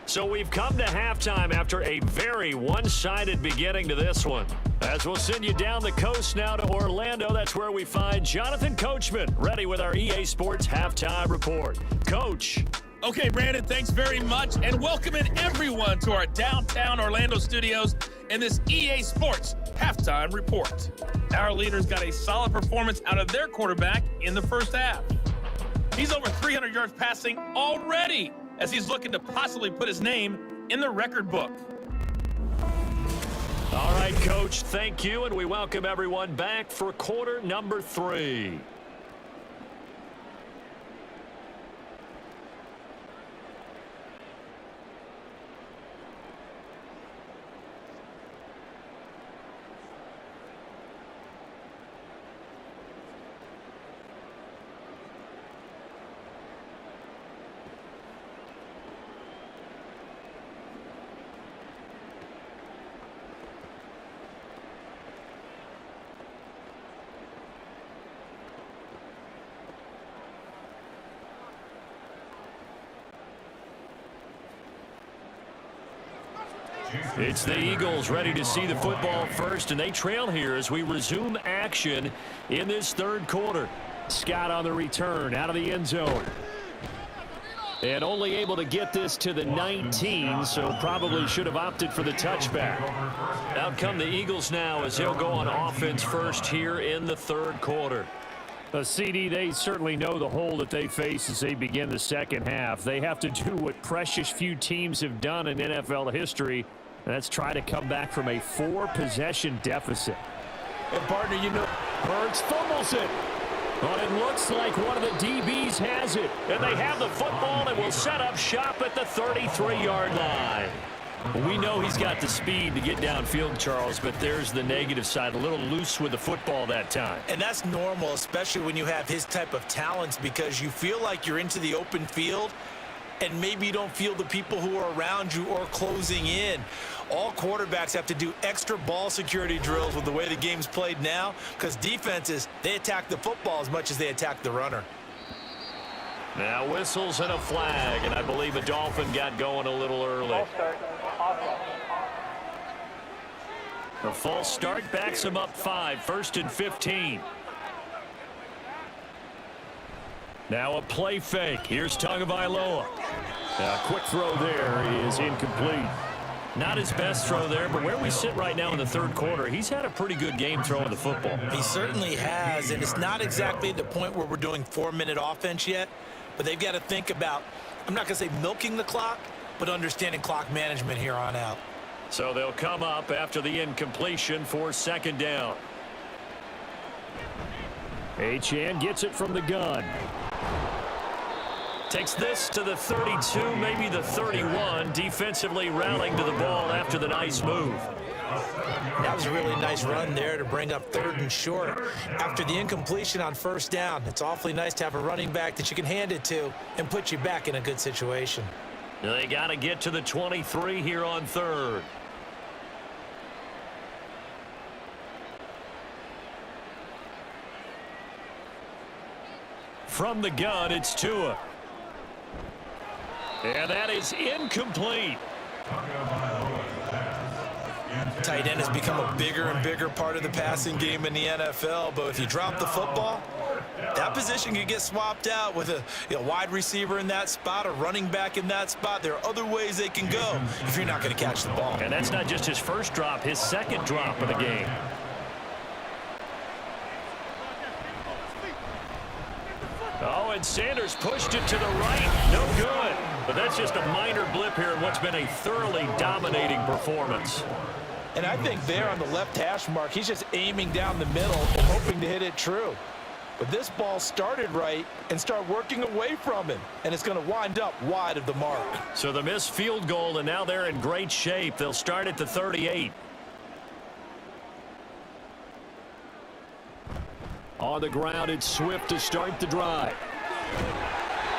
[SPEAKER 2] So we've come to halftime after a very one-sided beginning to this one. As we'll send you down the coast now to Orlando, that's where we find Jonathan Coachman, ready with our EA Sports Halftime Report. Coach.
[SPEAKER 6] Okay, Brandon, thanks very much, and welcoming everyone to our downtown Orlando studios in this EA Sports Halftime Report. Our leaders got a solid performance out of their quarterback in the first half. He's over 300 yards passing already, as he's looking to possibly put his name in the record book.
[SPEAKER 2] All right, Coach, thank you, and we welcome everyone back for quarter number 3. It's the Eagles ready to see the football first, and they trail here as we resume action in this third quarter. Scott on the return out of the end zone. And only able to get this to the 19, so probably should have opted for the touchback. Out come the Eagles now as they'll go on offense first here in the third quarter.
[SPEAKER 7] CD, they certainly know the hole that they face as they begin the second half. They have to do what precious few teams have done in NFL history, and that's try to come back from a 4-possession deficit.
[SPEAKER 1] And partner, you know,
[SPEAKER 7] Hurts fumbles it. But it looks like one of the DBs has it.
[SPEAKER 2] And they have the football and will set up shop at the 33-yard line.
[SPEAKER 7] We know he's got the speed to get downfield, Charles, but there's the negative side. A little loose with the football that time.
[SPEAKER 1] And that's normal, especially when you have his type of talents, because you feel like you're into the open field and maybe you don't feel the people who are around you or closing in. All quarterbacks have to do extra ball security drills with the way the game's played now, because defenses, they attack the football as much as they attack the runner.
[SPEAKER 2] Now whistles and a flag, and I believe a Dolphin got going a little early.
[SPEAKER 3] False start. Offense.
[SPEAKER 2] The false start backs him up 5, 1st and 15. Now a play fake. Here's Tagovailoa.
[SPEAKER 7] A quick throw there is incomplete.
[SPEAKER 2] Not his best throw there, but where we sit right now in the third quarter, he's had a pretty good game throwing the football.
[SPEAKER 1] He certainly has, and it's not exactly at the point where we're doing 4-minute offense yet, but they've got to think about, I'm not going to say milking the clock, but understanding clock management here on out.
[SPEAKER 2] So they'll come up after the incompletion for second down.
[SPEAKER 7] Achane gets it from the gun.
[SPEAKER 2] Takes this to the 32, maybe the 31, defensively rallying to the ball after the nice move.
[SPEAKER 1] That was a really nice run there to bring up 3rd and short. After the incompletion on 1st down, it's awfully nice to have a running back that you can hand it to and put you back in a good situation.
[SPEAKER 2] They got to get to the 23 here on 3rd. From the gun, it's Tua. And that is incomplete.
[SPEAKER 1] Tight end has become a bigger and bigger part of the passing game in the NFL, but if you drop the football, that position can get swapped out with a wide receiver in that spot, a running back in that spot. There are other ways they can go if you're not going to catch the ball.
[SPEAKER 2] And that's not just his first drop, his second drop of the game. Oh, and Sanders pushed it to the right. No good. But that's just a minor blip here in what's been a thoroughly dominating performance.
[SPEAKER 1] And I think there on the left hash mark, he's just aiming down the middle and hoping to hit it true. But this ball started right and start working away from him, and it's going to wind up wide of the mark.
[SPEAKER 2] So the missed field goal, and now they're in great shape. They'll start at the 38.
[SPEAKER 7] On the ground, it's Swift to start the drive.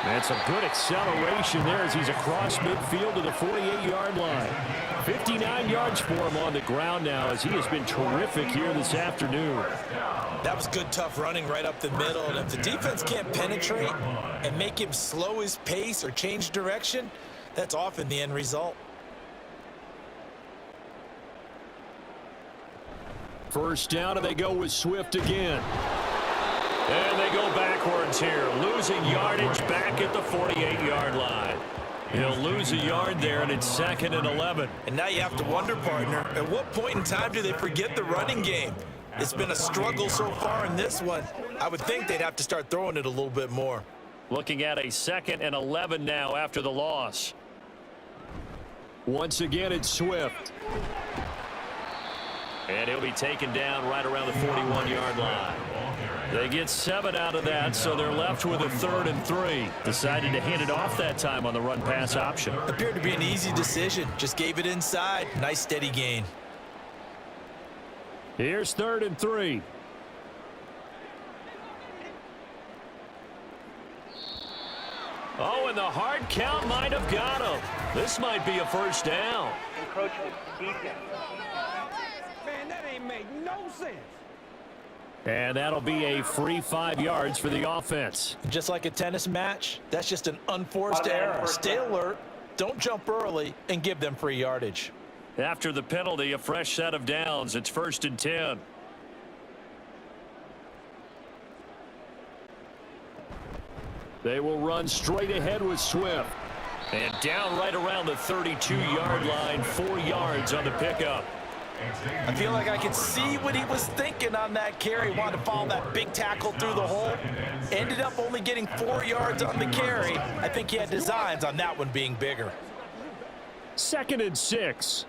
[SPEAKER 7] That's a good acceleration there as he's across midfield to the 48-yard line. 59 yards for him on the ground now as he has been terrific here this afternoon.
[SPEAKER 1] That was good, tough running right up the middle. And if the defense can't penetrate and make him slow his pace or change direction, that's often the end result.
[SPEAKER 7] First down, and they go with Swift again.
[SPEAKER 2] And they go backwards here, losing yardage back at the 48-yard line. He'll lose a yard there, and it's 2nd and 11.
[SPEAKER 1] And now you have to wonder, partner, at what point in time do they forget the running game? It's been a struggle so far in this one. I would think they'd have to start throwing it a little bit more.
[SPEAKER 2] Looking at a 2nd and 11 now after the loss.
[SPEAKER 7] Once again, it's Swift.
[SPEAKER 2] And he'll be taken down right around the 41-yard line. They get 7 out of that, so they're left with a 3rd and 3. Decided to hand it off that time on the run-pass option.
[SPEAKER 1] Appeared to be an easy decision. Just gave it inside. Nice, steady gain.
[SPEAKER 7] Here's 3rd and 3.
[SPEAKER 2] Oh, and the hard count might have got him. This might be a first down.
[SPEAKER 3] Encroachment. Defense.
[SPEAKER 4] Man, that ain't make no sense.
[SPEAKER 7] And that'll be a free 5 yards for the offense.
[SPEAKER 1] Just like a tennis match, that's just an unforced error. Stay alert, don't jump early, and give them free yardage.
[SPEAKER 2] After the penalty, a fresh set of downs. It's 1st and 10. They will run straight ahead with Swift. And down right around the 32-yard line, 4 yards on the pickup.
[SPEAKER 1] I feel like I can see what he was thinking on that carry. Wanted to follow that big tackle through the hole. Ended up only getting 4 yards on the carry. I think he had designs on that one being bigger.
[SPEAKER 7] 2nd and 6.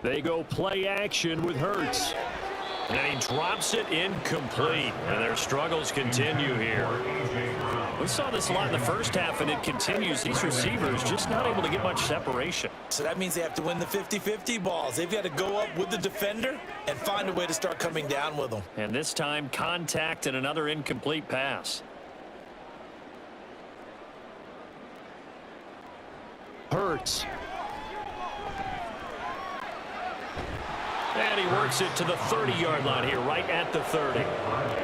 [SPEAKER 7] They go play action with Hurts.
[SPEAKER 2] And he drops it incomplete. And their struggles continue here. We saw this a lot in the first half, and it continues. These receivers just not able to get much separation.
[SPEAKER 1] So that means they have to win the 50-50 balls. They've got to go up with the defender and find a way to start coming down with them.
[SPEAKER 2] And this time, contact and another incomplete pass.
[SPEAKER 7] Hurts.
[SPEAKER 2] And he works it to the 30-yard line here, right at the 30.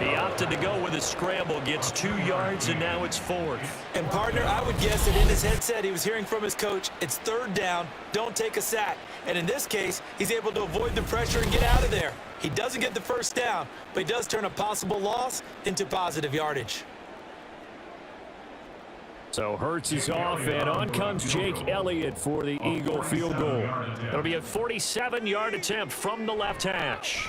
[SPEAKER 2] He opted to go with a scramble, gets 2 yards, and now it's 4th.
[SPEAKER 1] And, partner, I would guess that in his headset he was hearing from his coach, it's 3rd down, don't take a sack. And in this case, he's able to avoid the pressure and get out of there. He doesn't get the 1st down, but he does turn a possible loss into positive yardage.
[SPEAKER 7] So Hurts is off, and on comes Jake Elliott for the Eagle field goal.
[SPEAKER 2] It'll be a 47-yard attempt from the left hash.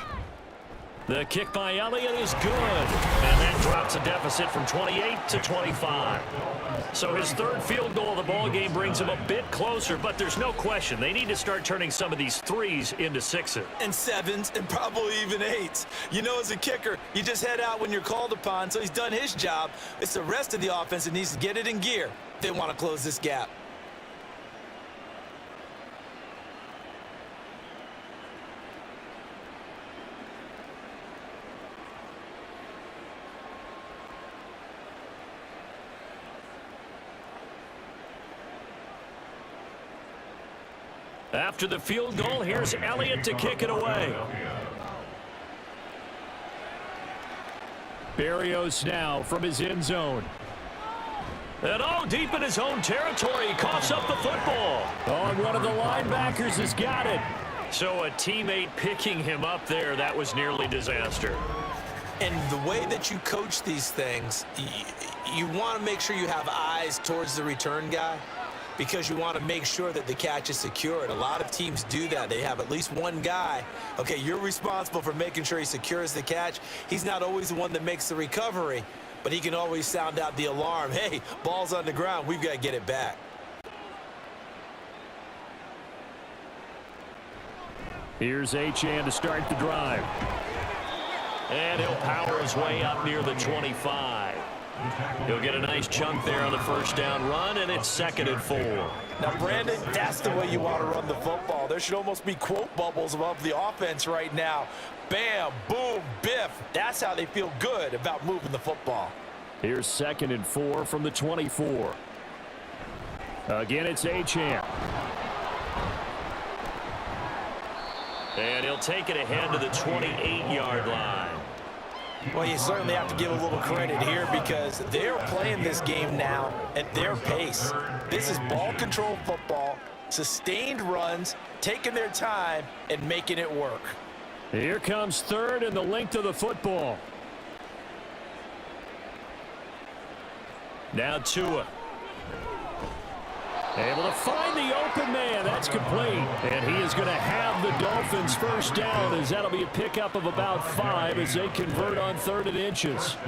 [SPEAKER 2] The kick by Elliott is good, and that drops a deficit from 28 to 25. So his 3rd field goal of the ball game brings him a bit closer, but there's no question they need to start turning some of these 3s into 6s.
[SPEAKER 1] And 7s and probably even 8s. You know, as a kicker, you just head out when you're called upon, so he's done his job. It's the rest of the offense that needs to get it in gear if they want to close this gap.
[SPEAKER 2] After the field goal, here's Elliott to kick it away.
[SPEAKER 7] Berrios now from his end zone.
[SPEAKER 2] And deep in his own territory, he coughs up the football.
[SPEAKER 7] And one of the linebackers has got it.
[SPEAKER 2] So a teammate picking him up there, that was nearly disaster.
[SPEAKER 1] And the way that you coach these things, you want to make sure you have eyes towards the return guy, because you want to make sure that the catch is secured. A lot of teams do that. They have at least one guy. Okay, you're responsible for making sure he secures the catch. He's not always the one that makes the recovery, but he can always sound out the alarm. Hey, ball's on the ground. We've got to get it back.
[SPEAKER 7] Here's Achane to start the drive.
[SPEAKER 2] And he'll power his way up near the 25. He'll get a nice chunk there on the 1st down run, and it's 2nd and 4.
[SPEAKER 1] Now, Brandon, that's the way you want to run the football. There should almost be quote bubbles above the offense right now. Bam, boom, biff. That's how they feel good about moving the football.
[SPEAKER 7] Here's 2nd and 4 from the 24. Again, it's Achane.
[SPEAKER 2] And he'll take it ahead to the 28-yard line.
[SPEAKER 1] Well, you certainly have to give a little credit here because they're playing this game now at their pace. This is ball control football, sustained runs, taking their time, and making it work.
[SPEAKER 7] Here comes 3rd and the length of the football.
[SPEAKER 2] Now Tua.
[SPEAKER 7] Able to find the open man. That's complete. And he is going to have the Dolphins 1st down, as that'll be a pickup of about 5 as they convert on 3rd and inches.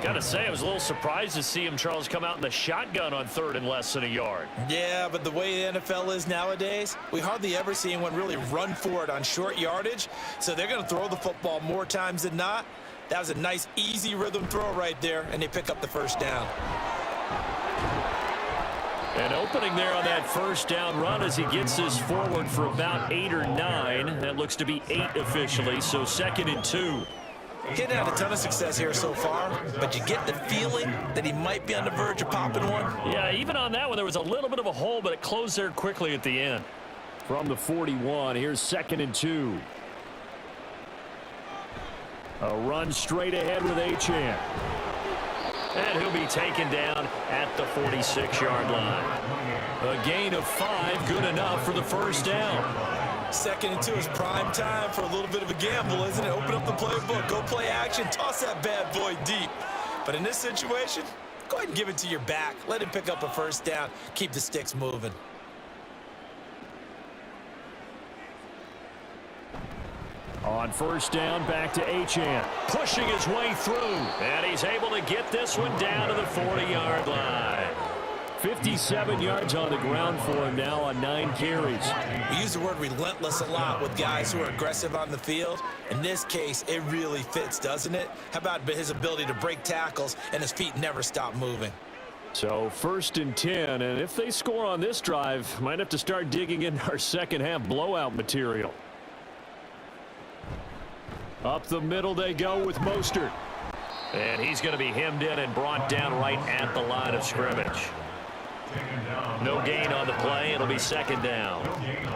[SPEAKER 2] Got to say, I was a little surprised to see him, Charles, come out in the shotgun on 3rd and less than a yard.
[SPEAKER 1] Yeah, but the way the NFL is nowadays, we hardly ever see anyone really run for it on short yardage. So they're going to throw the football more times than not. That was a nice, easy rhythm throw right there, and they pick up the 1st down.
[SPEAKER 2] And opening there on that 1st down run as he gets this forward for about 8 or 9. That looks to be 8 officially, so 2nd and 2.
[SPEAKER 1] He hadn't had a ton of success here so far, but you get the feeling that he might be on the verge of popping one.
[SPEAKER 2] Yeah, even on that one, there was a little bit of a hole, but it closed there quickly at the end.
[SPEAKER 7] From the 41, here's 2nd and 2. A run straight ahead with Achane.
[SPEAKER 2] And he'll be taken down at the 46-yard line. A gain of 5, good enough for the first down.
[SPEAKER 1] 2nd and 2 is prime time for a little bit of a gamble, isn't it? Open up the playbook, go play action, toss that bad boy deep. But in this situation, go ahead and give it to your back. Let him pick up a first down, keep the sticks moving.
[SPEAKER 2] On first down, back to Achane. Pushing his way through. And he's able to get this one down to the 40-yard line. 57 yards on the ground for him now on 9 carries.
[SPEAKER 1] We use the word relentless a lot with guys who are aggressive on the field. In this case, it really fits, doesn't it? How about his ability to break tackles and his feet never stop moving?
[SPEAKER 2] So 1st and 10, and if they score on this drive, might have to start digging in our second half blowout material. Up the middle they go with Mostert. And he's going to be hemmed in and brought down right at the line of scrimmage. No gain on the play. It'll be 2nd down.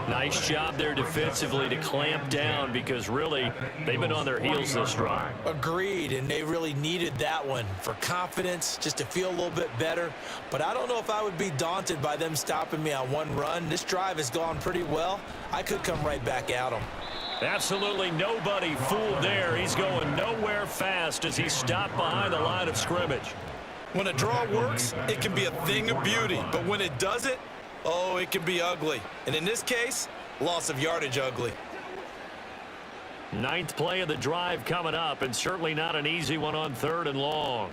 [SPEAKER 2] Nice job there defensively to clamp down because really they've been on their heels this drive.
[SPEAKER 1] Agreed, and they really needed that one for confidence, just to feel a little bit better. But I don't know if I would be daunted by them stopping me on one run. This drive has gone pretty well. I could come right back at them.
[SPEAKER 2] Absolutely nobody fooled there. He's going nowhere fast as he stopped behind the line of scrimmage.
[SPEAKER 1] When a draw works, it can be a thing of beauty. But when it doesn't, oh, it can be ugly. And in this case, loss of yardage ugly.
[SPEAKER 2] 9th play of the drive coming up, and certainly not an easy one on 3rd and long.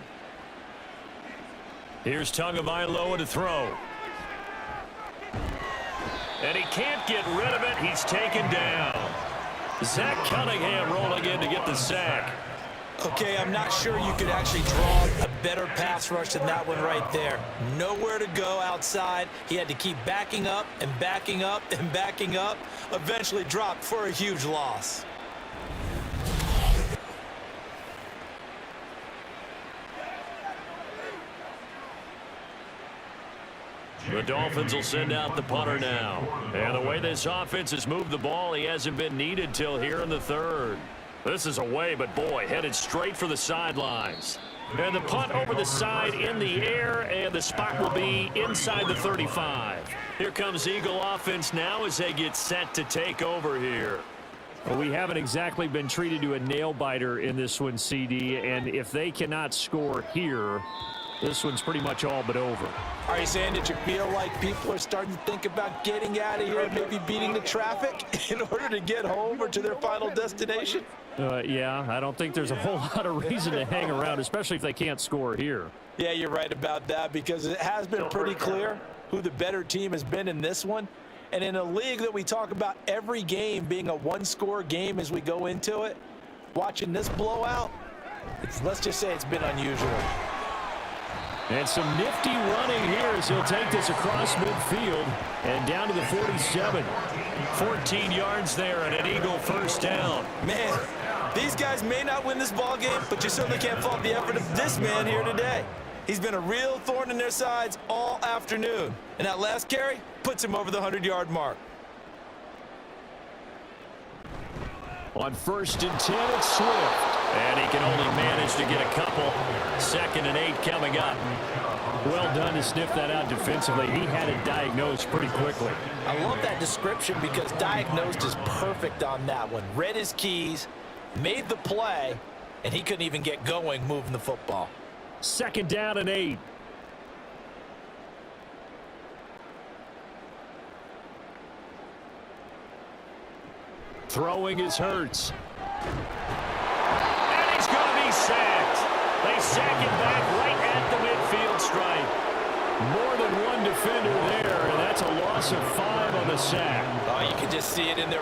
[SPEAKER 2] Here's Tagovailoa to throw. And he can't get rid of it. He's taken down. Zach Cunningham rolling in to get the sack.
[SPEAKER 1] Okay, I'm not sure you could actually draw a better pass rush than that one right there. Nowhere to go outside. He had to keep backing up and backing up and backing up. Eventually dropped for a huge loss.
[SPEAKER 2] The Dolphins will send out the punter now. And the way this offense has moved the ball, he hasn't been needed till here in the 3rd. This is away, but boy, headed straight for the sidelines. And the punt over the side in the air, and the spot will be inside the 35. Here comes Eagle offense now as they get set to take over here. Well, we haven't exactly been treated to a nail-biter in this one, CD, and if they cannot score here, this one's pretty much all but over.
[SPEAKER 1] Are you saying that you feel like people are starting to think about getting out of here and maybe beating the traffic in order to get home or to their final destination?
[SPEAKER 2] Yeah, I don't think there's a whole lot of reason to hang around, especially if they can't score here.
[SPEAKER 1] Yeah, you're right about that because it has been pretty clear who the better team has been in this one. And in a league that we talk about every game being a one-score game as we go into it, watching this blowout, let's just say it's been unusual.
[SPEAKER 2] And some nifty running here as he'll take this across midfield and down to the 47. 14 yards there and an Eagle first down.
[SPEAKER 1] Man, these guys may not win this ball game, but you certainly can't fault the effort of this man here today. He's been a real thorn in their sides all afternoon. And that last carry puts him over the 100-yard mark.
[SPEAKER 2] On 1st and 10, it's Swift. And he can only manage to get a couple. 2nd and 8 coming up. Well done to sniff that out defensively. He had it diagnosed pretty quickly.
[SPEAKER 1] I love that description because diagnosed is perfect on that one. Read his keys, made the play, and he couldn't even get going moving the football.
[SPEAKER 2] 2nd down and 8. Throwing is Hurts. And he's going to be sacked. They sack him back right at the midfield stripe. More than one defender there, and that's a loss of 5 on the sack.
[SPEAKER 1] Oh, you can just see it in their